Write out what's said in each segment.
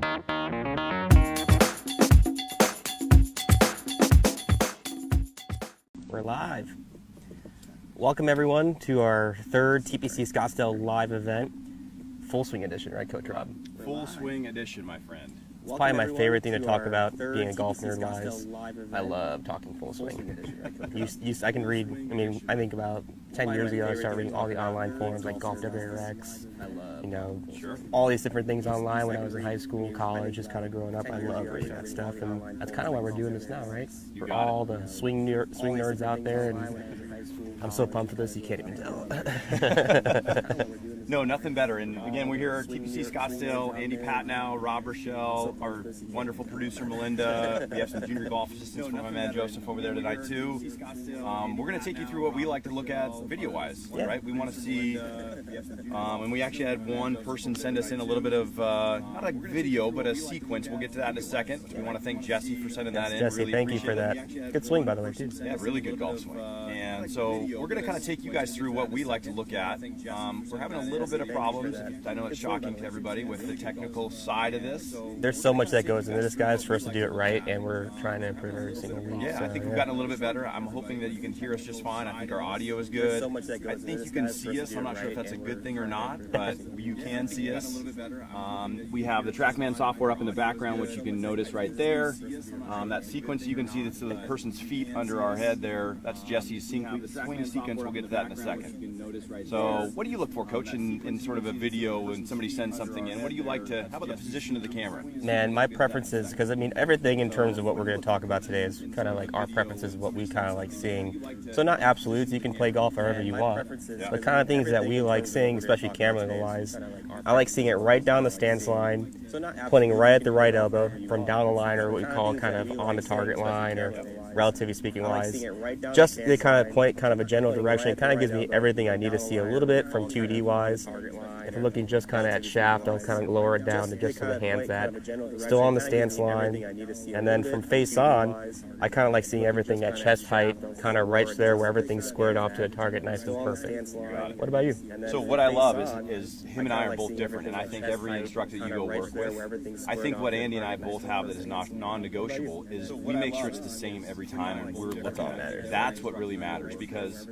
We're live. Welcome everyone to our third TPC Scottsdale live event. Full swing edition, right, Coach Rob? Full swing edition, my friend. It's probably my favorite thing to talk about, being a golf nerd wise. I love talking full swing. I can read, I think about 10 years ago I started reading all the online forums like Golf WRX, all these different things online when I was in high school, college, just kind of growing up. I love reading that stuff, and that's kind of why we're doing this now, right? For all the swing nerds out there, and I'm so pumped for this, you can't even tell. No, nothing better. And again, we're here at TPC Scottsdale. Andy Patnou, Rob Rashell, our wonderful producer Melinda. We have some junior golf assistants from my man Joseph over there tonight too. We're going to take you through what we like to look at video-wise, right? We want to see, and we actually had one person send us in a little bit of, not a video, but a sequence. We'll get to that in a second. We want to thank Jesse for sending that in. Jesse, really thank you for that. Good swing, by the way, too. Yeah, really good golf swing. And so we're going to kind of take you guys through what we like to look at. We're having a little bit of problems. I know it's shocking to everybody with the technical side of this. There's so much that goes into this, guys, for us to do it right, and we're trying to improve every single week. Yeah, so, I think we've gotten a little bit better. I'm hoping that you can hear us just fine. I think our audio is good. I think you can see us. I'm not sure if that's a good thing or not, but you can see us. We have the TrackMan software up in the background, which you can notice right there. That sequence, you can see that's the person's feet under our head there. That's Jesse's swing sequence. We'll get to that in a second. So what do you look for, Coach, in sort of a video when somebody sends something in? What do you like to, how about the position of the camera? Man, my preferences, because everything in terms of what we're going to talk about today is kind of like our preferences, what we kind of like seeing. So not absolutes, you can play golf however you want, but kind of things that we like seeing, especially camera wise. I like seeing it right down the stance line, pointing right at the right elbow from down the line, or what we call kind of on the target line, or relatively speaking wise. Just they kind of point kind of a general direction. It kind of gives me everything I need to see a little bit from 2D wise. If I'm looking just kind of at shaft, I'll kind of lower it down to just where the hand's at. Still on the stance line. And then from face on, I kind of like seeing everything at chest height, kind of right there where everything's squared off to the target nice and perfect. What about you? So what I love is him and I are both different, and I think every instructor that you go work with, I think what Andy and I both have that is non-negotiable is we make sure it's the same every time when we're looking at it. That's what really matters, because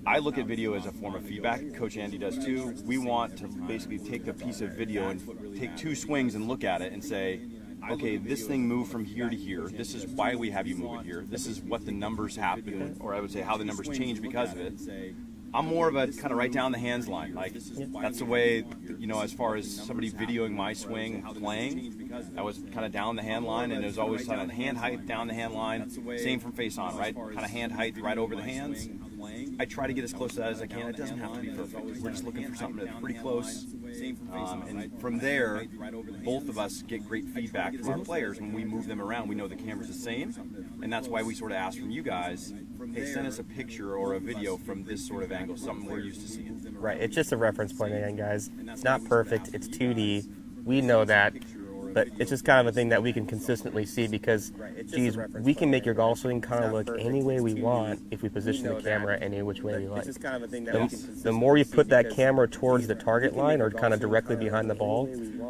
I look at video as a form of feedback. Coach Andy does too. We want to basically take a piece of video and take two swings and look at it and say, okay, this thing moved from here to here. This is why we have you move it here. This is what the numbers happen, or I would say how the numbers change because of it. I'm more of a kind of right down the hands line. Like, that's the way, as far as somebody videoing my swing playing, I was kind of down the hand line, and it was always kind of hand height down the hand line. Same from face on, right? Kind of hand height right over the hands. I try to get as close to that as I can. It doesn't have to be perfect. We're just looking for something that's pretty close. And from there, both of us get great feedback from our players. When we move them around, we know the camera's the same. And that's why we sort of ask from you guys, hey, send us a picture or a video from this sort of angle, something we're used to seeing. Right, it's just a reference point again, guys. It's not perfect, it's 2D. We know that. But it's just kind of a thing that we can consistently see because, geez, we can make your golf swing kind of look any way we want if we position the camera any which way we like. The more you put that camera towards the target line or kind of directly behind the ball,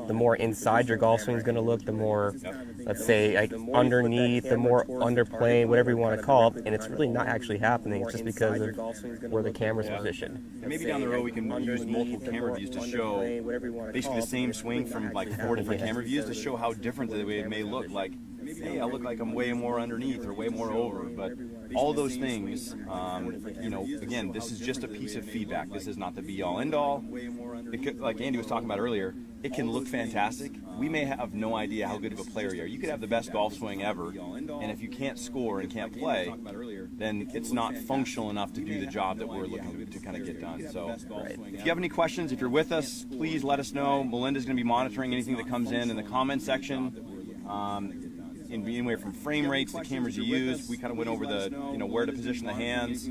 the more inside your golf swing is going to look, the more, let's say, like underneath, the more underplaying, whatever you want to call it, and it's really not actually happening. It's just because of where the camera's positioned. And maybe down the road we can use multiple camera views to show basically the same swing from like 4 different camera views to show how different the way it may look. Like, hey, I look like I'm way more underneath or way more over, but all those things, again, this is just a piece of feedback. This is not the be-all, end-all. Like Andy was talking about earlier, it can look fantastic. We may have no idea how good of a player you are. You could have the best golf swing ever, and if you can't score and can't play, then it's not functional enough to do the job that we're looking to kind of get done. So if you have any questions, if you're with us, please let us know. Melinda's going to be monitoring anything that comes in the comment section. anywhere from frame rates, the cameras you use. We kind of went over the, where to position the hands.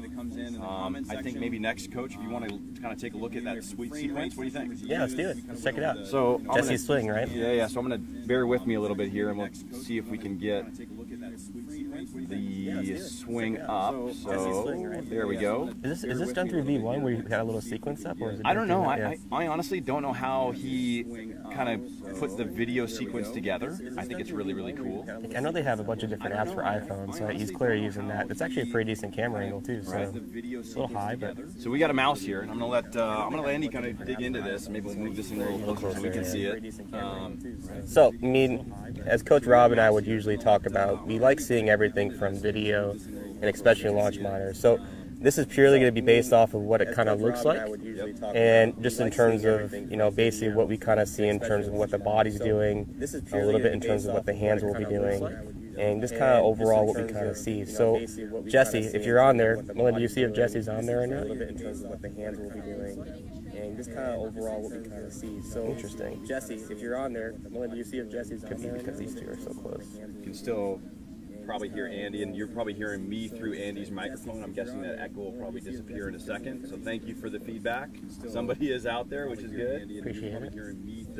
I think maybe next, Coach, if you want to kind of take a look at that sweep sequence, what do you think? Yeah, let's do it. Let's check it out. So Jesse's swing, right? Yeah. So I'm going to bear with me a little bit here, and we'll see if we can get the swing up. So there we go. Is this done through V1 where you got a little sequence up, or is it? I don't know. I honestly don't know how he kind of put the video sequence together. I think it's really, really cool. I know they have a bunch of different apps for iPhone, so he's clearly using that. It's actually a pretty decent camera angle too, so it's a little high, but. So we got a mouse here, and I'm gonna let Andy kind of dig into this. Maybe we'll move this in a little closer so we can see it. So, I mean, as Coach Rob and I would usually talk about, we like seeing everything from video and especially launch monitors. So this is purely going to be based off of what it kind of looks like, and just in terms of, basically what we kind of see in terms of what the body's doing, a little bit in terms of what the hands will be doing, and just kind of overall what we kind of see. So, Jesse, if you're on there, Melinda, do you see if Jesse's on there or not? A little bit in terms of what the hands will be doing, and just kind of overall what we kind of see. So interesting. Jesse, if you're on there, Melinda, do you see if Jesse's on there? Because these two are so close. You can still probably hear Andy, and you're probably hearing me through Andy's microphone. I'm guessing that echo will probably disappear in a second. So thank you for the feedback. Somebody is out there, which is good. Appreciate it. Is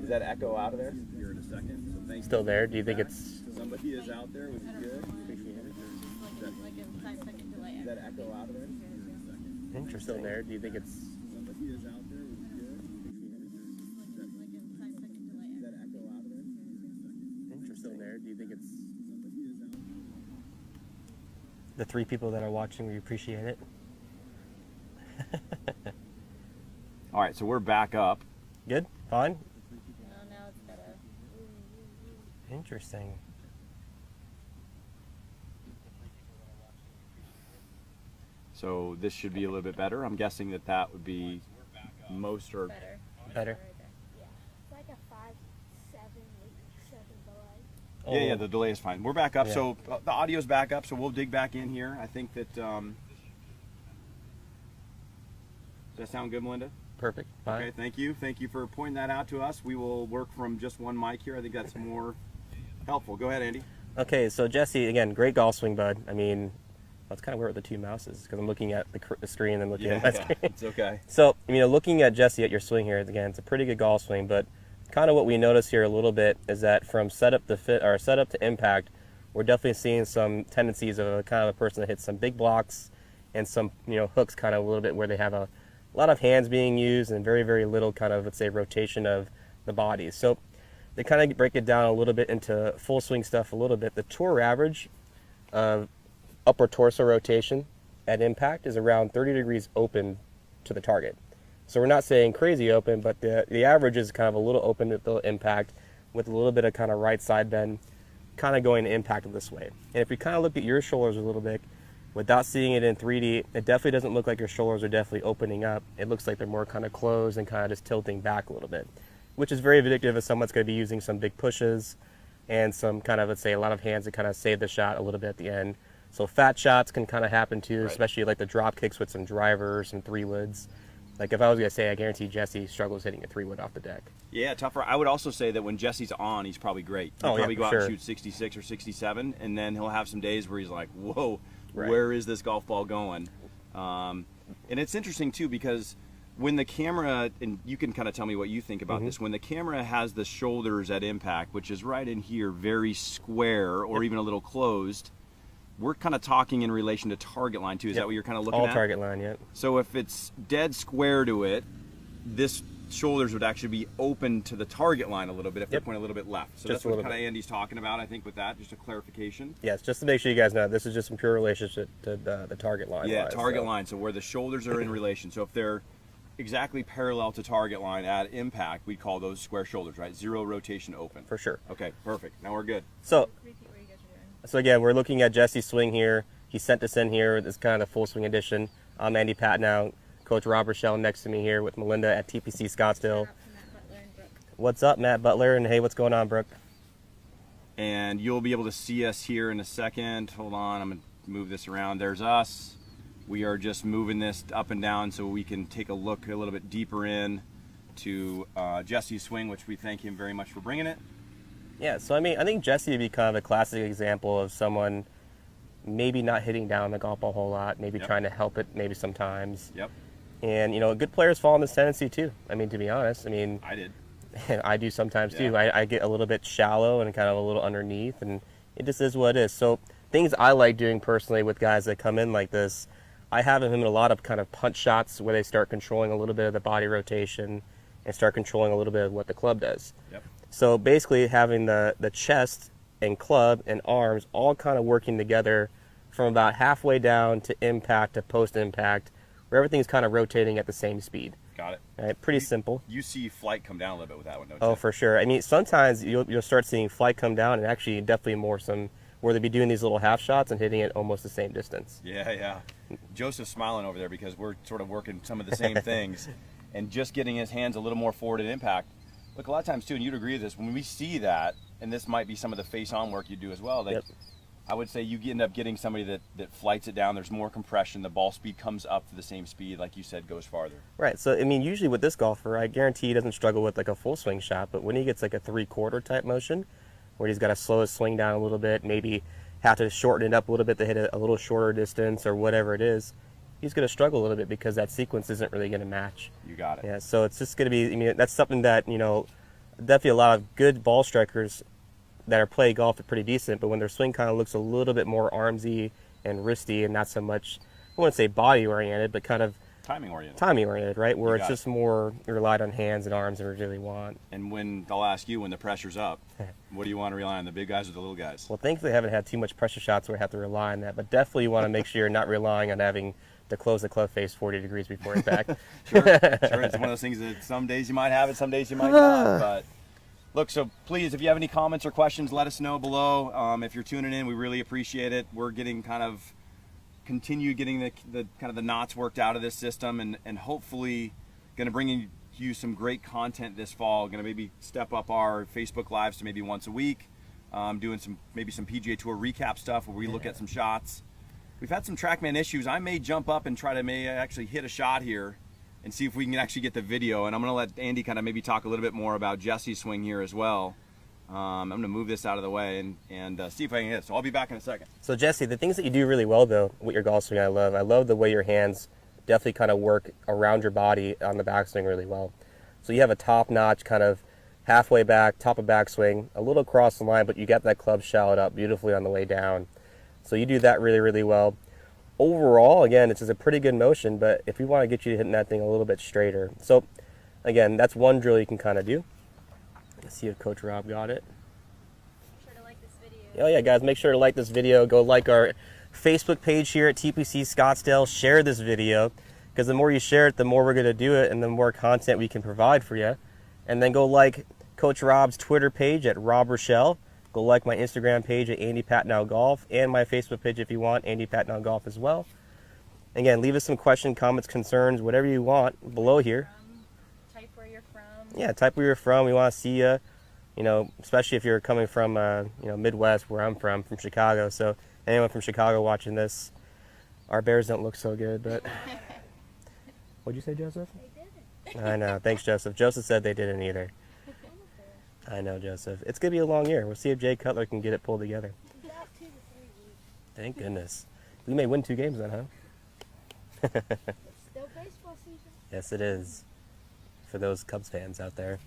that echo out of there? Still there? Do you think it's? Somebody is out there, which is good. Appreciate it. Is that echo out of there? Interesting. Still there? Do you think it's? Somebody is out there, which is good. Is that echo out of there? Interesting. Still there? Do you think it's? The 3 people that are watching, we appreciate it. All right, so we're back up. Good? Fine? No, now it's better. Interesting. So this should be a little bit better. I'm guessing that would be most or Better? Yeah. It's like a 5, 7, 8, 7 delay. Yeah, the delay is fine. We're back up, Yeah. so the audio's back up, so we'll dig back in here. I think that, does that sound good, Melinda? Perfect. Fine. Okay, thank you. Thank you for pointing that out to us. We will work from just one mic here. I think that's more helpful. Go ahead, Andy. Okay, so Jesse, again, great golf swing, bud. I mean, that's kind of weird with the 2 mouses because I'm looking at the screen and looking at my screen. It's okay. So, looking at Jesse at your swing here, again, it's a pretty good golf swing, but kind of what we notice here a little bit is that from setup to fit or setup to impact, we're definitely seeing some tendencies of a kind of a person that hits some big blocks and some hooks kind of a little bit where they have a lot of hands being used and very, very little kind of, let's say, rotation of the body. So they kind of break it down a little bit into full swing stuff a little bit. The tour average of upper torso rotation at impact is around 30 degrees open to the target. So we're not saying crazy open, but the average is kind of a little open at the impact with a little bit of kind of right side bend, kind of going to impact this way. And if we kind of look at your shoulders a little bit, without seeing it in 3D, it definitely doesn't look like your shoulders are definitely opening up. It looks like they're more kind of closed and kind of just tilting back a little bit, which is very indicative of someone's going to be using some big pushes and some kind of, let's say, a lot of hands to kind of save the shot a little bit at the end. So fat shots can kind of happen too, especially like the drop kicks with some drivers and 3-woods. Like if I was going to say, I guarantee Jesse struggles hitting a 3-wood off the deck. Yeah, tougher. I would also say that when Jesse's on, he's probably great. He'll probably go out and shoot 66 or 67, and then he'll have some days where he's like, whoa, where is this golf ball going? And it's interesting too because when the camera, and you can kind of tell me what you think about this, when the camera has the shoulders at impact, which is right in here, very square or even a little closed, we're kind of talking in relation to target line too. Is that what you're kind of looking at? All target line, yep. So if it's dead square to it, this shoulders would actually be open to the target line a little bit if they point a little bit left. So just that's what kind of Andy's talking about, I think, with that. Just a clarification. Yes, just to make sure you guys know, this is just some pure relationship to the target line. Yeah, target line. So where the shoulders are in relation. So if they're exactly parallel to target line at impact, we call those square shoulders, right? Zero rotation open. For sure. Okay, perfect. Now we're good. So again, we're looking at Jesse's swing here. He sent us in here. This is kind of the full swing edition. I'm Andy Patnou. Coach Rashell next to me here with Melinda at TPC Scottsdale. What's up, Matt Butler? And hey, what's going on, Brooke? And you'll be able to see us here in a second. Hold on, I'm going to move this around. There's us. We are just moving this up and down so we can take a look a little bit deeper in to Jesse's swing, which we thank him very much for bringing it. Yeah, so I mean, I think Jesse would be kind of a classic example of someone maybe not hitting down the golf ball a whole lot, maybe trying to help it maybe sometimes. Yep. And, good players fall in this tendency too. I mean, to be honest, I mean, I did. I do sometimes too. I get a little bit shallow and kind of a little underneath, and it just is what it is. So things I like doing personally with guys that come in like this, I have them in a lot of kind of punch shots where they start controlling a little bit of the body rotation and start controlling a little bit of what the club does. Yep. So basically having the chest and club and arms all kind of working together from about halfway down to impact to post-impact, where everything's kind of rotating at the same speed. Got it. Right? Pretty simple. You see flight come down a little bit with that one, don't you? Oh, for sure. I mean, sometimes you'll start seeing flight come down, and actually definitely more where they'll be doing these little half shots and hitting it almost the same distance. Yeah. Joseph's smiling over there because we're sort of working some of the same things and just getting his hands a little more forward at impact. Look, a lot of times too, and you'd agree with this, when we see that, and this might be some of the face-on work you do as well, that I would say you end up getting somebody that flights it down. There's more compression. The ball speed comes up to the same speed, like you said, goes farther. Right. So, I mean, usually with this golfer, I guarantee he doesn't struggle with like a full swing shot, but when he gets like a 3/4 type motion, where he's got to slow his swing down a little bit, maybe have to shorten it up a little bit to hit a little shorter distance or whatever it is, he's going to struggle a little bit because that sequence isn't really going to match. You got it. Yeah, so it's just going to be, I mean, that's something that, definitely a lot of good ball strikers that are playing golf are pretty decent, but when their swing kind of looks a little bit more armsy and wristy and not so much, I wouldn't say body oriented, but kind of timing oriented, right? Where it's just more relied on hands and arms than we really want. And when I'll ask you, when the pressure's up, what do you want to rely on, the big guys or the little guys? Well, thankfully I haven't had too much pressure shots where I have to rely on that, but definitely you want to make sure you're not relying on having to close the club face 40 degrees before impact. Sure. It's one of those things that some days you might have it, some days you might not, but look, so please, if you have any comments or questions, let us know below. If you're tuning in, we really appreciate it. We're getting continue getting the kind of the knots worked out of this system, and hopefully going to bring you some great content this fall. Going to maybe step up our Facebook Lives to maybe once a week, doing some PGA Tour recap stuff where we look at some shots. We've had some TrackMan issues. I may jump up and try to actually hit a shot here and see if we can actually get the video. And I'm going to let Andy kind of maybe talk a little bit more about Jesse's swing here as well. I'm going to move this out of the way and see if I can hit it. So I'll be back in a second. So Jesse, the things that you do really well though with your golf swing, I love the way your hands definitely kind of work around your body on the backswing really well. So you have a top-notch kind of halfway back, top of backswing, a little across the line, but you got that club shallowed up beautifully on the way down. So you do that really, really well. Overall, again, it's just a pretty good motion, but if we want to get you hitting that thing a little bit straighter. So, again, that's one drill you can kind of do. Let's see if Coach Rob got it. Make sure to like this video. Oh, yeah, guys, make sure to like this video. Go like our Facebook page here at TPC Scottsdale. Share this video, because the more you share it, the more we're going to do it and the more content we can provide for you. And then go like Coach Rob's Twitter page at Rob Rashell. Go like my Instagram page at Andy Patnou Golf, and my Facebook page if you want, Andy Patnou Golf as well. Again, leave us some questions, comments, concerns, whatever you want below here. Type where you're from. Yeah, type where you're from. We want to see you, especially if you're coming from, Midwest, where I'm from Chicago. So anyone from Chicago watching this, our Bears don't look so good, but what'd you say, Joseph? They didn't. I know. Thanks, Joseph. Joseph said they didn't either. I know, Joseph. It's going to be a long year. We'll see if Jay Cutler can get it pulled together. About 2 to 3 weeks. Thank goodness. We may win 2 games then, huh? It's still baseball season. Yes, it is. For those Cubs fans out there.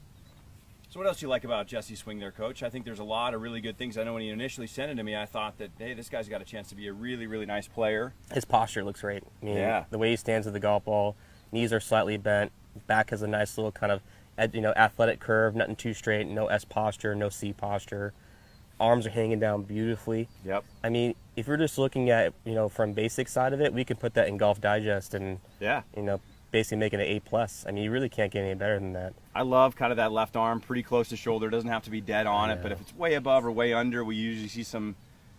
So what else do you like about Jesse's swing there, Coach? I think there's a lot of really good things. I know when he initially sent it to me, I thought that, hey, this guy's got a chance to be a really, really nice player. His posture looks great. I mean, Yeah. the way he stands with the golf ball, knees are slightly bent, back has a nice little kind of athletic curve, nothing too straight, no S posture, no C posture. Arms are hanging down beautifully. Yep. I mean, if you're just looking at, from basic side of it, we could put that in Golf Digest and, Yeah. basically make it an A+. I mean, you really can't get any better than that. I love kind of that left arm, pretty close to shoulder. It doesn't have to be dead on it, but if it's way above or way under, we usually see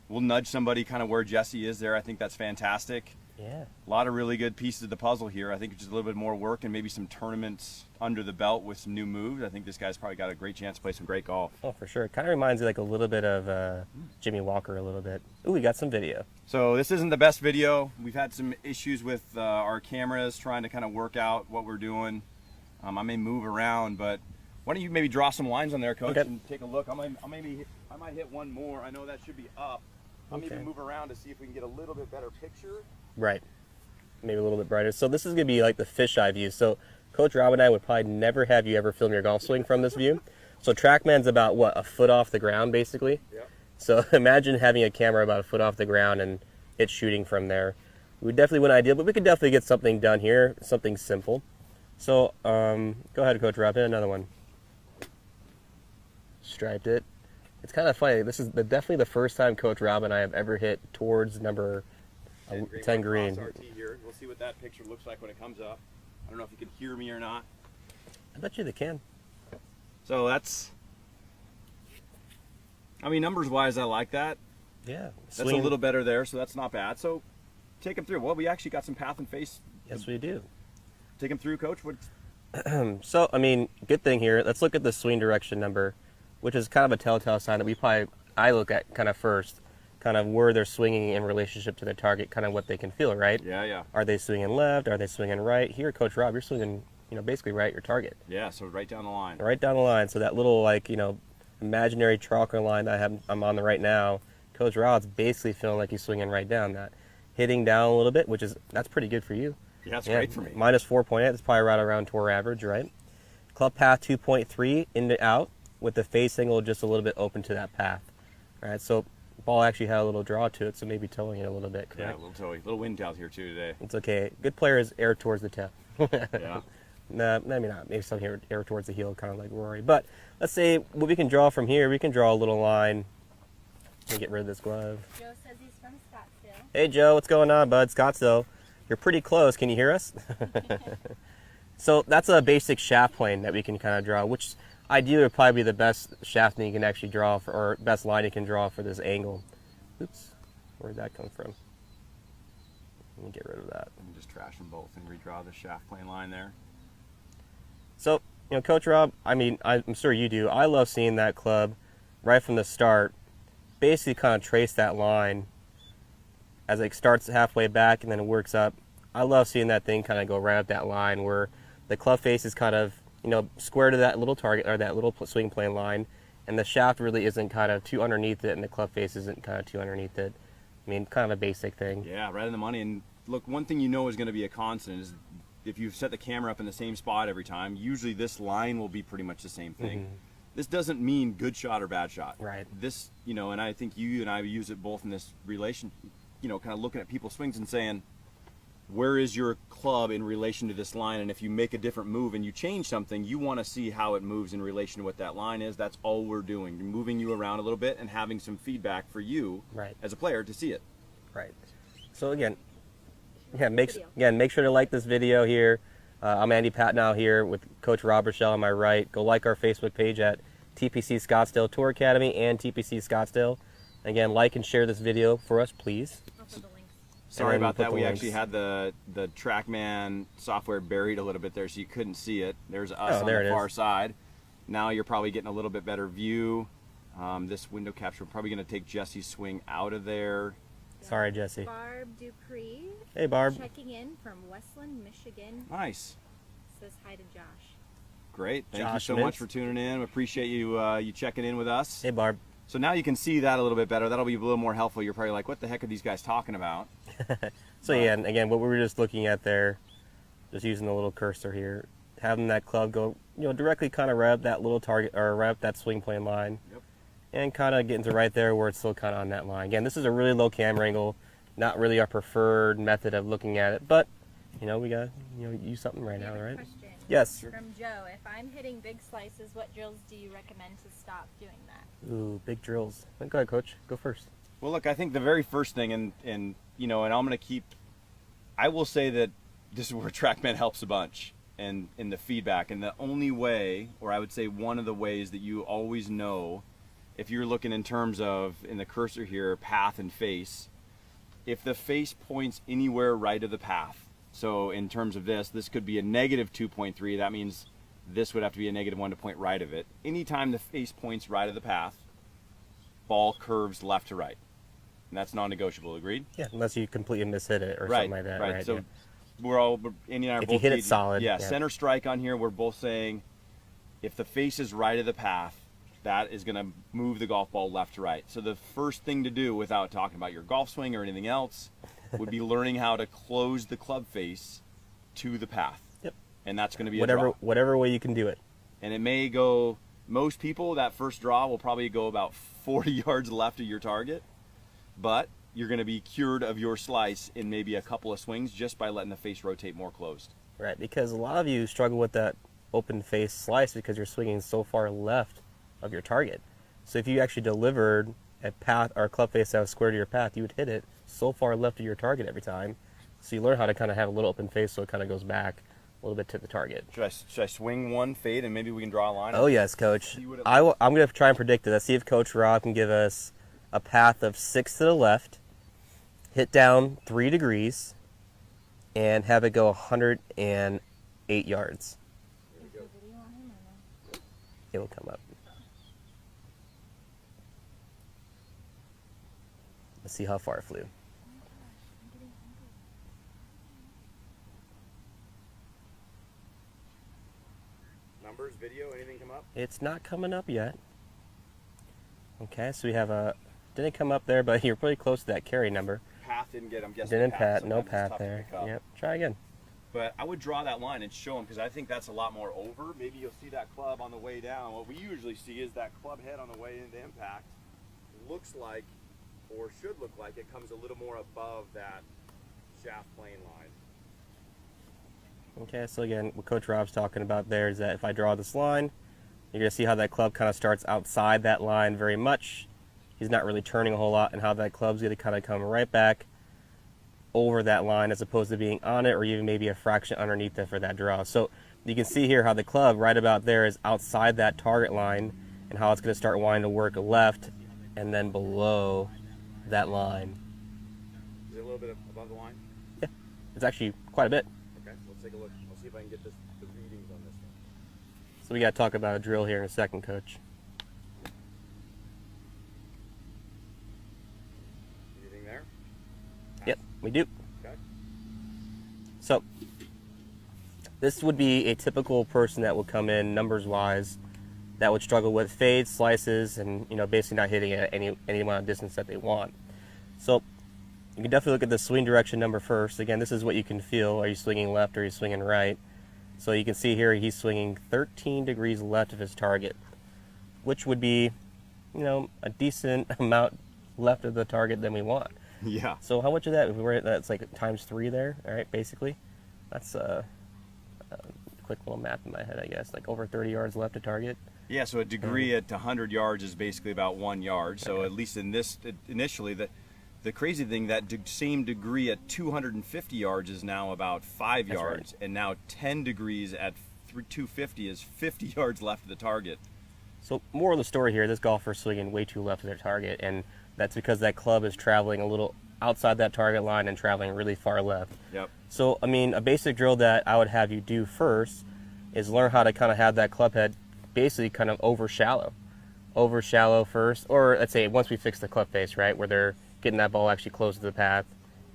we'll nudge somebody kind of where Jesse is there. I think that's fantastic. Yeah. A lot of really good pieces of the puzzle here. I think it's just a little bit more work and maybe some tournaments under the belt with some new moves. I think this guy's probably got a great chance to play some great golf. Oh, for sure. It kind of reminds me like a little bit of Jimmy Walker a little bit. Ooh, we got some video. So this isn't the best video. We've had some issues with our cameras trying to kind of work out what we're doing. I may move around, but Why don't you maybe draw some lines on there, Coach, Okay. and take a look. I might hit one more. I know that should be up. I'll maybe move around to see if we can get a little bit better picture. Right. Maybe a little bit brighter. So this is going to be like the fisheye view. So Coach Rob and I would probably never have you ever film your golf swing from this view. So TrackMan's about, what, a foot off the ground, basically? Yep. So imagine having a camera about a foot off the ground and it shooting from there. We definitely wouldn't ideal, but we could definitely get something done here, something simple. So go ahead, Coach Rob, hit another one. Striped it. It's kind of funny. This is definitely the first time Coach Rob and I have ever hit towards number 10 green. RT here. We'll see what that picture looks like when it comes up. I don't know if you can hear me or not. I bet you they can. So that's, I mean, numbers-wise, I like that. Yeah. That's a little better there, so that's not bad. So take them through. Well, we actually got some path and face. Yes, we do. Take them through, Coach. What? So, I mean, good thing here. Let's look at the swing direction number, which is kind of a telltale sign that I look at kind of first, kind of where they're swinging in relationship to their target, kind of what they can feel, right? Yeah, yeah. Are they swinging left? Are they swinging right? Here, Coach Rob, you're swinging, basically right at your target. Yeah, so right down the line. Right down the line. So that little, imaginary chalker line that I'm on the right now, Coach Rob's basically feeling like he's swinging right down that. Hitting down a little bit, that's pretty good for you. Yeah, that's great for me. Minus 4.8, that's probably right around tour average, right? Club path 2.3 in to out with the face angle just a little bit open to that path. All right, so ball actually had a little draw to it, so maybe towing it a little bit, correct? Yeah, a little towy. A little wind out here too today. It's okay. Good players air towards the tip. Yeah. Nah, maybe not. Maybe some here air towards the heel, kind of like Rory. But let's say what we can draw from here. We can draw a little line. Let me get rid of this glove. Joe says he's from Scottsdale. Hey, Joe. What's going on, bud? Scottsdale. You're pretty close. Can you hear us? So that's a basic shaft plane that we can kind of draw, which ideally would probably be the best shaft that you can actually draw for, or best line you can draw for this angle. Oops. Where'd that come from? Let me get rid of that. Let me just trash them both and redraw the shaft plane line there. So, Coach Rob, I mean, I'm sure you do. I love seeing that club right from the start basically kind of trace that line as it starts halfway back and then it works up. I love seeing that thing kind of go right up that line where the club face is kind of, square to that little target or that little swing plane line, and the shaft really isn't kind of too underneath it and the club face isn't kind of too underneath it. I mean, kind of a basic thing. Yeah, right in the money. And look, one thing is going to be a constant is if you set the camera up in the same spot every time, usually this line will be pretty much the same thing. Mm-hmm. This doesn't mean good shot or bad shot. Right. This, and I think you and I use it both in this relation, kind of looking at people's swings and saying, where is your club in relation to this line? And if you make a different move and you change something, you want to see how it moves in relation to what that line is. That's all we're doing. We're moving you around a little bit and having some feedback for you as a player to see it. Right. So again, make sure to like this video here. I'm Andy Patnou here with Coach Rob Rashell on my right. Go like our Facebook page at TPC Scottsdale Tour Academy and TPC Scottsdale. Again, like and share this video for us, please. Sorry about that. We actually had the TrackMan software buried a little bit there, so you couldn't see it. There's us on the far side. Now you're probably getting a little bit better view. This window capture, we're probably going to take Jesse's swing out of there. Sorry, Jesse. Barb Dupree. Hey, Barb. Checking in from Westland, Michigan. Nice. Says hi to Josh. Great. Thank you so much for tuning in. We appreciate you checking in with us. Hey, Barb. So now you can see that a little bit better. That'll be a little more helpful. You're probably like, what the heck are these guys talking about? So yeah, and again, what we were just looking at there, just using the little cursor here, having that club go, directly kind of right up that little target, or right up that swing plane line. Yep. And kind of getting to right there where it's still kind of on that line. Again, this is a really low camera angle, not really our preferred method of looking at it, but, we got to use something right now, right? Question. Yes. From Joe, if I'm hitting big slices, what drills do you recommend to stop doing that? Ooh, big drills. Go ahead, Coach. Go first. Well, look, I think the very first thing, and I'm going to keep, I will say that this is where TrackMan helps a bunch, and in the feedback. And the only way, or I would say one of the ways that you always know, if you're looking in terms of, in the cursor here, path and face, if the face points anywhere right of the path, so in terms of this could be a negative 2.3, that means this would have to be a negative 1 to point right of it. Anytime the face points right of the path, ball curves left to right. And that's non-negotiable, agreed? Yeah, unless you completely mishit it or something like that. Right, so yeah. Andy and I are if both you hit it solid. Yeah, center strike on here, we're both saying if the face is right of the path, that is going to move the golf ball left to right. So the first thing to do, without talking about your golf swing or anything else, would be learning how to close the club face to the path. Yep. And that's going to be a draw. Whatever way you can do it. And it may go, most people, that first draw will probably go about 40 yards left of your target, but you're going to be cured of your slice in maybe a couple of swings just by letting the face rotate more closed. Right, because a lot of you struggle with that open face slice because you're swinging so far left of your target. So if you actually delivered a path or a club face that was square to your path, you would hit it so far left of your target every time. So you learn how to kind of have a little open face so it kind of goes back a little bit to the target. Should I swing one fade and maybe we can draw a line? Oh yes, Coach. I'm going to try and predict it. Let's see if Coach Rob can give us a path of 6 to the left, hit down 3 degrees, and have it go 108 yards. It'll come up. Let's see how far it flew. Numbers, video, anything come up? It's not coming up yet. Okay, so we have a, didn't come up there, but you're pretty close to that carry number. Path didn't get, I'm guessing. Didn't pat, no path there. Yep, try again. But I would draw that line and show them because I think that's a lot more over. Maybe you'll see that club on the way down. What we usually see is that club head on the way into impact looks like, or should look like, it comes a little more above that shaft plane line. Okay, so again, what Coach Rob's talking about there is that if I draw this line, you're going to see how that club kind of starts outside that line very much. He's not really turning a whole lot, and how that club's going to kind of come right back over that line as opposed to being on it or even maybe a fraction underneath it for that draw. So you can see here how the club right about there is outside that target line and how it's going to start wanting to work left and then below that line. Is it a little bit above the line? Yeah, it's actually quite a bit. Okay, let's take a look. I'll see if I can get the readings on this one. So we got to talk about a drill here in a second, Coach. Anything there? Yep, we do. Okay. So this would be a typical person that would come in numbers-wise that would struggle with fades, slices, and basically not hitting at any amount of distance that they want. So you can definitely look at the swing direction number first. Again, this is what you can feel. Are you swinging left or are you swinging right? So you can see here he's swinging 13 degrees left of his target, which would be, a decent amount left of the target than we want. Yeah. So how much of that? That's like ×3 there. All right, basically, that's a quick little math in my head, I guess. Like over 30 yards left to target. Yeah, so a degree at 100 yards is basically about 1 yard. So at least in this, initially, the crazy thing, that same degree at 250 yards is now about 5 yards. Right. And now 10 degrees at 250 is 50 yards left of the target. So moral of the story here, this golfer's swinging way too left of their target, and that's because that club is traveling a little outside that target line and traveling really far left. Yep. So, I mean, a basic drill that I would have you do first is learn how to kind of have that club head basically kind of over shallow first, or let's say once we fix the club face, right, where they're getting that ball actually close to the path.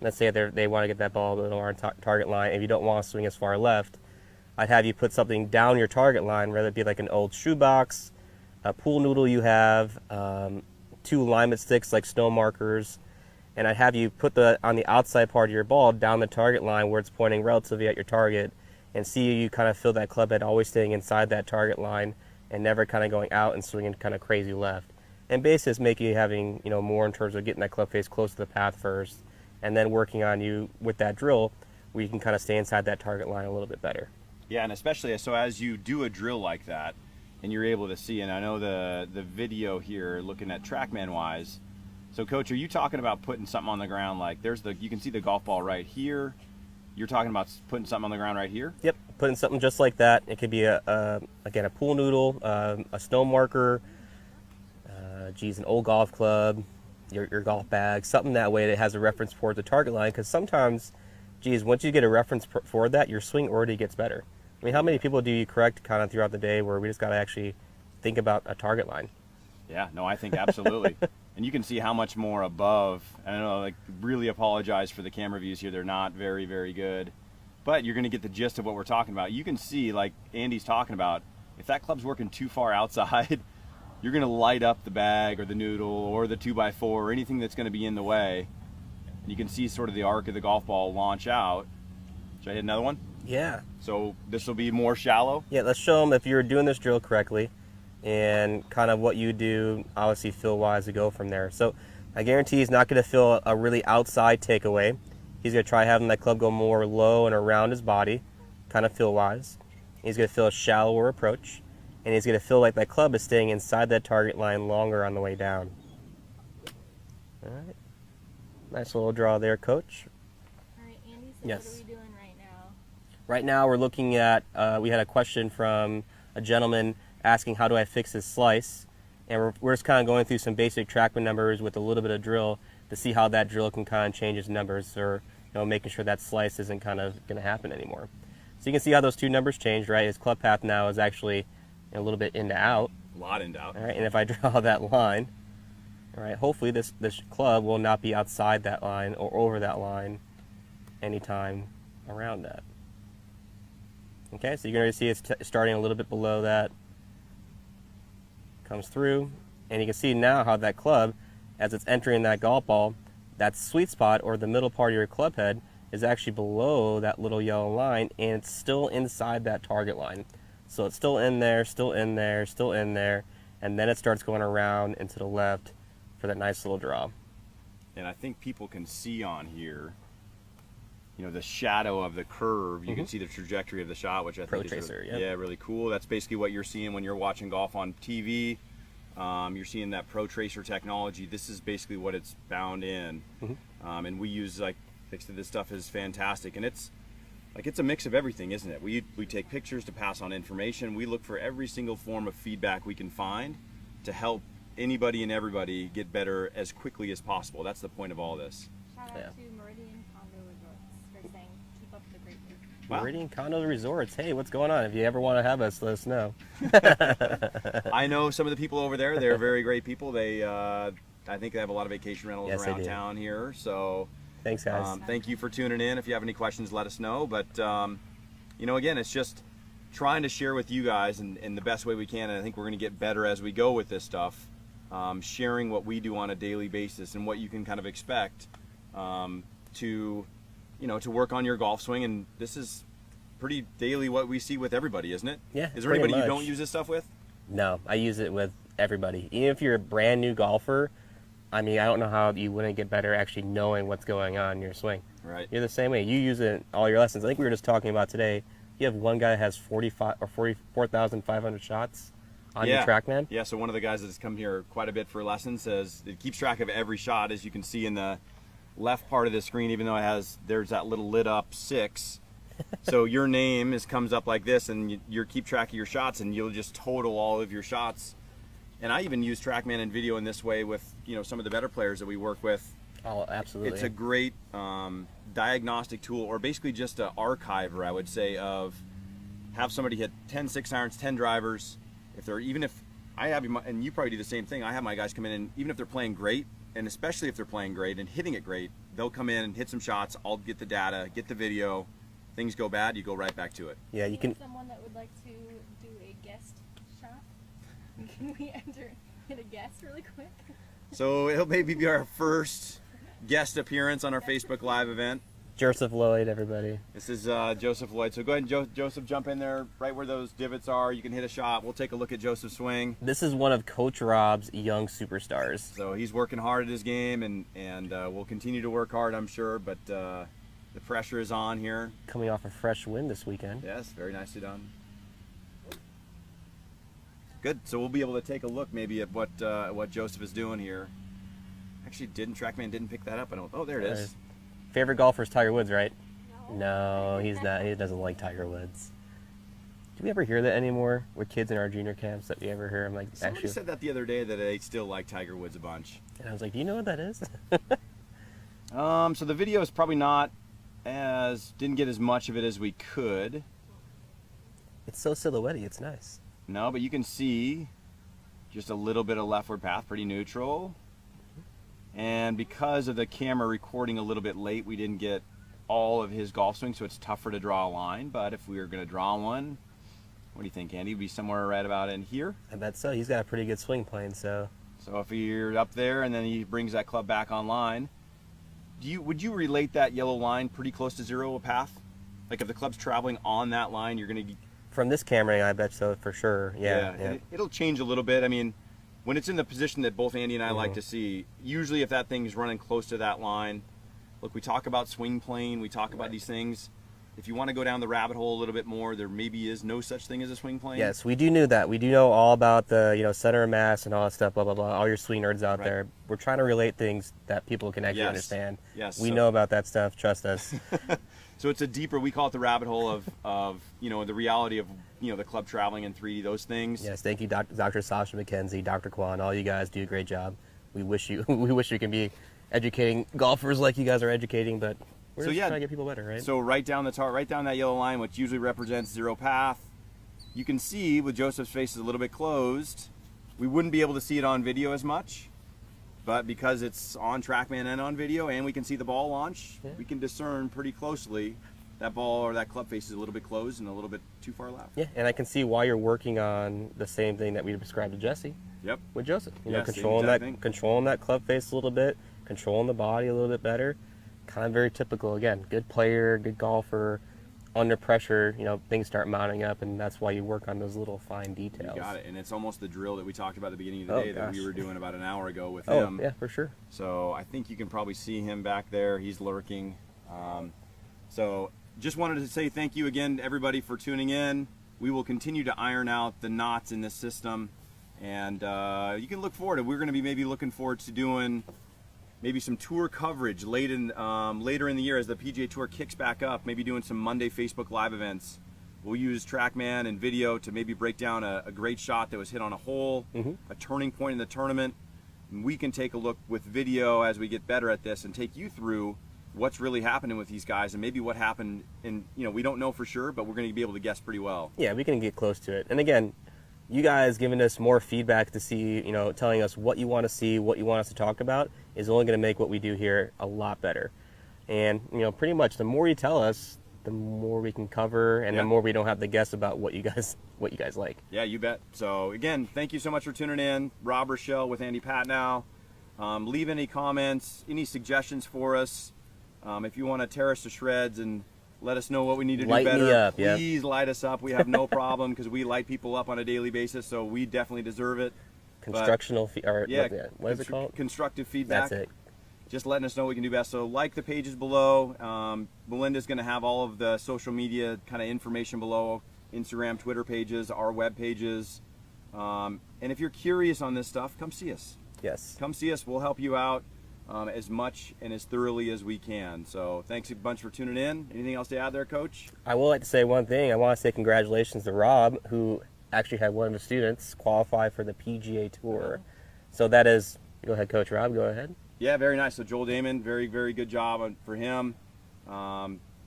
Let's say they want to get that ball a little on target line. If you don't want to swing as far left, I'd have you put something down your target line, whether it be like an old shoebox, a pool noodle you have, 2 alignment sticks like snow markers, and I'd have you put on the outside part of your ball down the target line where it's pointing relatively at your target, and see you kind of feel that club head always staying inside that target line and never kind of going out and swinging kind of crazy left. And basically it's making you having, more in terms of getting that club face close to the path first, and then working on you with that drill where you can kind of stay inside that target line a little bit better. Yeah, and especially so as you do a drill like that, and you're able to see, and I know the video here, looking at TrackMan wise. So Coach, are you talking about putting something on the ground like you can see the golf ball right here? You're talking about putting something on the ground right here? Yep, putting something just like that. It could be again a pool noodle, a snow marker, an old golf club, your golf bag, something that way that has a reference toward the target line. Because sometimes, once you get a reference for that, your swing already gets better. I mean, how many people do you correct kind of throughout the day where we just got to actually think about a target line? Yeah, no, I think absolutely. And you can see how much more above. I don't know, really apologize for the camera views here. They're not very, very good. But you're going to get the gist of what we're talking about. You can see, like Andy's talking about, if that club's working too far outside, you're going to light up the bag or the noodle or the 2x4 or anything that's going to be in the way. You can see sort of the arc of the golf ball launch out. Should I hit another one? Yeah. So this will be more shallow? Yeah, let's show them if you're doing this drill correctly and kind of what you do, obviously feel-wise, to go from there. So I guarantee he's not going to feel a really outside takeaway. He's going to try having that club go more low and around his body, kind of feel-wise. He's going to feel a shallower approach, and he's going to feel like that club is staying inside that target line longer on the way down. All right. Nice little draw there, Coach. All right, Andy, so Yes. what are we doing right now? Right now we're looking at, we had a question from a gentleman asking how do I fix his slice, and we're just kind of going through some basic TrackMan numbers with a little bit of drill to see how that drill can kind of change his numbers, or making sure that slice isn't kind of going to happen anymore. So you can see how those two numbers changed, right? His club path now is actually a little bit into out. A lot in doubt. All right, and if I draw that line, all right, hopefully this club will not be outside that line or over that line anytime around that. Okay, so you're going to see it's starting a little bit below that, comes through, and you can see now how that club, as it's entering that golf ball, that sweet spot or the middle part of your club head is actually below that little yellow line, and it's still inside that target line. So it's still in there, still in there, still in there, and then it starts going around and to the left for that nice little draw. And I think people can see on here, the shadow of the curve. You can see the trajectory of the shot, which I think is Tracer, really, really cool. That's basically what you're seeing when you're watching golf on TV. You're seeing that Pro Tracer technology. This is basically what it's bound in. And we use this stuff is fantastic, and it's a mix of everything, isn't it? We take pictures to pass on information. We look for every single form of feedback we can find to help anybody and everybody get better as quickly as possible. That's the point of all this. Shout out to Meridian Condo Resorts for saying, keep up the great work. Wow. Meridian Condo Resorts, hey, what's going on? If you ever want to have us, let us know. I know some of the people over there. They're very great people. They, I think they have a lot of vacation rentals Yes, they around do. town here. So Thanks, guys. thank you for tuning in. If you have any questions, let us know. But, again, it's just trying to share with you guys in the best way we can. And I think we're going to get better as we go with this stuff. Sharing what we do on a daily basis and what you can kind of expect to work on your golf swing. And this is pretty daily what we see with everybody, isn't it? Yeah, Is there pretty anybody you much. don't use this stuff with? No, I use it with everybody. Even if you're a brand new golfer, I mean, I don't know how you wouldn't get better actually knowing what's going on in your swing. Right. You're the same way. You use it in all your lessons. I think we were just talking about today. You have one guy that has 44,500 shots on your TrackMan. Yeah, so one of the guys that's come here quite a bit for lessons says it keeps track of every shot, as you can see in the left part of the screen, even though there's that little lit up 6. So your name comes up like this, and you keep track of your shots, and you'll just total all of your shots. And I even use TrackMan and video in this way with some of the better players that we work with. Oh, absolutely. It's a great diagnostic tool, or basically just an archiver, I would say, of have somebody hit 10 6-irons, 10 drivers. If I have, and you probably do the same thing, I have my guys come in, and even if they're playing great, and especially if they're playing great and hitting it great, they'll come in and hit some shots. I'll get the data, get the video. Things go bad, you go right back to it. Yeah, you can. Someone that would like to do a guest shot? Can we hit a guest really quick? So it'll maybe be our first guest appearance on our Facebook Live event. Joseph Lloyd, everybody. This is Joseph Lloyd. So go ahead and Joseph, jump in there right where those divots are. You can hit a shot. We'll take a look at Joseph's swing. This is one of Coach Rob's young superstars. So he's working hard at his game, and we'll continue to work hard, I'm sure. But the pressure is on here. Coming off a fresh win this weekend. Yes, very nicely done. Good. So we'll be able to take a look maybe at what Joseph is doing here. Actually, TrackMan didn't pick that up. Oh, there it is. Favorite golfer is Tiger Woods, right? No, he's not. He doesn't like Tiger Woods. Do we ever hear that anymore with kids in our junior camps? That we ever hear him Somebody said that the other day, that they still like Tiger Woods a bunch. And I was like, do you know what that is? So the video is probably didn't get as much of it as we could. It's so silhouette-y. It's nice. No, but you can see just a little bit of leftward path, pretty neutral. And because of the camera recording a little bit late, we didn't get all of his golf swing, so it's tougher to draw a line. But if we were going to draw one, What do you think, Andy? Be somewhere right about in here? I bet so. He's got a pretty good swing plane, so. So if you're up there and then he brings that club back online, would you relate that yellow line pretty close to zero a path? Like if the club's traveling on that line, you're going to... From this camera, I bet so for sure. Yeah. It'll change a little bit. I mean, when it's in the position that both Andy and I like to see, usually if that thing's running close to that line, look, we talk about swing plane, we talk about these things. If you want to go down the rabbit hole a little bit more, there maybe is no such thing as a swing plane. Yes, we do know that. We do know all about the center of mass and all that stuff, blah, blah, blah, all your swing nerds out there. We're trying to relate things that people can actually understand. Yes. We know about that stuff, trust us. So it's a deeper, we call it the rabbit hole of the reality of, the club traveling in 3D, those things. Yes, thank you, Dr. Sasha McKenzie, Dr. Kwan, all you guys do a great job. We wish we can be educating golfers like you guys are educating, but we're just trying to get people better, right? So right down that yellow line, which usually represents zero path, you can see with Joseph's face is a little bit closed, we wouldn't be able to see it on video as much, but because it's on TrackMan and on video and we can see the ball launch, we can discern pretty closely that ball or that club face is a little bit closed and a little bit too far left. Yeah, and I can see why you're working on the same thing that we described to Jesse. Yep. With Joseph, controlling that club face a little bit, controlling the body a little bit better. Kind of very typical. Again, good player, good golfer. Under pressure, things start mounting up, and that's why you work on those little fine details. You got it, and it's almost the drill that we talked about at the beginning of the day that we were doing about an hour ago with him. Oh, yeah, for sure. So I think you can probably see him back there. He's lurking. So just wanted to say thank you again to everybody for tuning in. We will continue to iron out the knots in this system, and you can look forward to, we're going to be maybe looking forward to doing maybe some tour coverage later in the year as the PGA Tour kicks back up, maybe doing some Monday Facebook Live events. We'll use TrackMan and video to maybe break down a great shot that was hit on a hole, a turning point in the tournament. And we can take a look with video as we get better at this and take you through what's really happening with these guys and maybe what happened. And we don't know for sure, but we're going to be able to guess pretty well. Yeah, we can get close to it. And again, you guys giving us more feedback to see, telling us what you want to see, what you want us to talk about is only going to make what we do here a lot better. And, pretty much the more you tell us, the more we can cover and the more we don't have to guess about what you guys like. Yeah, you bet. So again, thank you so much for tuning in. Rob Rashell with Andy Patnou. Leave any comments, any suggestions for us. If you want to tear us to shreds and let us know what we need to do better. Light me up, Please light us up. We have no problem because we light people up on a daily basis, so we definitely deserve it. What is it called? Constructive feedback. That's it. Just letting us know what we can do best. So like the pages below. Melinda's going to have all of the social media kind of information below. Instagram, Twitter pages, our web pages. And if you're curious on this stuff, come see us. Yes. Come see us. We'll help you out as much and as thoroughly as we can. So thanks a bunch for tuning in. Anything else to add there, Coach? I would like to say one thing. I want to say congratulations to Rob, who actually had one of his students qualify for the PGA Tour. So that is, go ahead, Coach Rob, go ahead. Yeah, very nice. So Joel Damon, very, very good job for him. I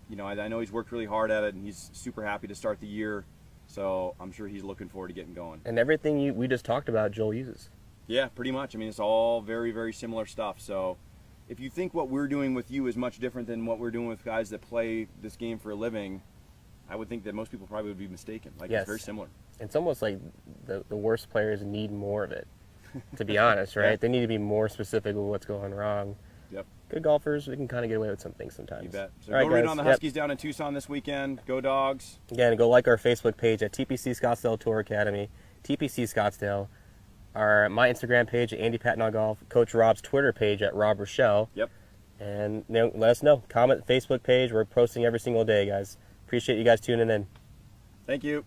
know he's worked really hard at it, and he's super happy to start the year. So I'm sure he's looking forward to getting going. And everything we just talked about, Joel uses. Yeah, pretty much. I mean, it's all very, very similar stuff. So if you think what we're doing with you is much different than what we're doing with guys that play this game for a living, I would think that most people probably would be mistaken. It's very similar. It's almost like the worst players need more of it, to be honest, right? They need to be more specific with what's going wrong. Yep. Good golfers, we can kind of get away with some things sometimes. You bet. So all go right, read guys. on the Huskies down in Tucson this weekend. Go Dogs. Again, go like our Facebook page at TPC Scottsdale TOURAcademy, TPC Scottsdale. My Instagram page at Andy Patnou Golf, Coach Rob's Twitter page at Rob Rashell. Yep. And let us know. Comment Facebook page. We're posting every single day, guys. Appreciate you guys tuning in. Thank you.